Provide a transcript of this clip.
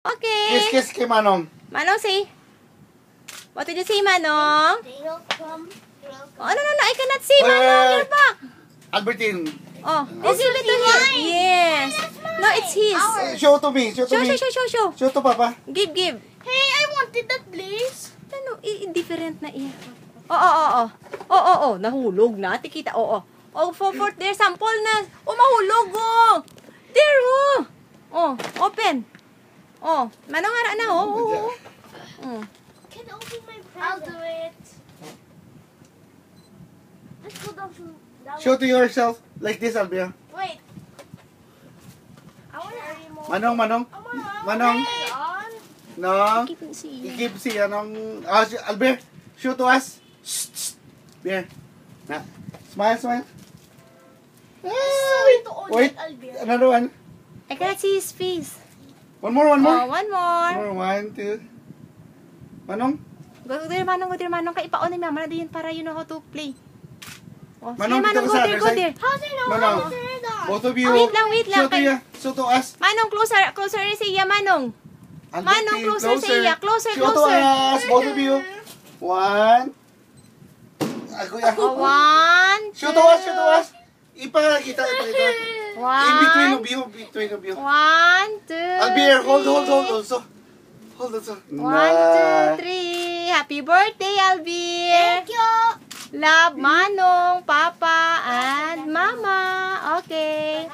Okay. Kiss kay Manong. Manong, say. What did you say, Manong? Oh, no. I cannot see, Manong. You're back. Albertine. Oh, this is to him. Yes. No, it's his. Show to me. Show to me. Show. Show to Papa. Give. Hey, I wanted that, please. Ano, different na iya. Oh. Nahulog na. Tikita, oo. Oh, for their sample na. Oh, mahulog, oh. There, oh. Oh, open. Oh, Manong ara na, oh. Can I open my present? I'll do it. Let's go down to... Show to yourself. Like this, Albia. Wait. I want to remote. Manong. Manong. On. No. Keep it see. I-give si anong... Albert, show to us. Shh. Bear. Na. Smile. Sorry to all Wait. that, Albert. Another one. I cannot see his face. One more. Oh, one more. One, two. Manong. Go there, Manong. Kaya ipaon ni Mama na din para you know how to play. Oh, Manong, sige, dito Manong, ka sa go other there. How do you know Manong. how to turn it on? Both of you. Wait lang. Show to us. Manong, closer sa iya, Manong. Manong, closer sa iya. Closer. Show to us. Both of you. One. Oh, one, Show to us. Ipakita. In between of you. 1, 2, Albert, hold 3. also. Hold also. 1, 2, 3. Happy birthday, Albert. Thank you. Love, Manong, Papa, and Mama. Okay.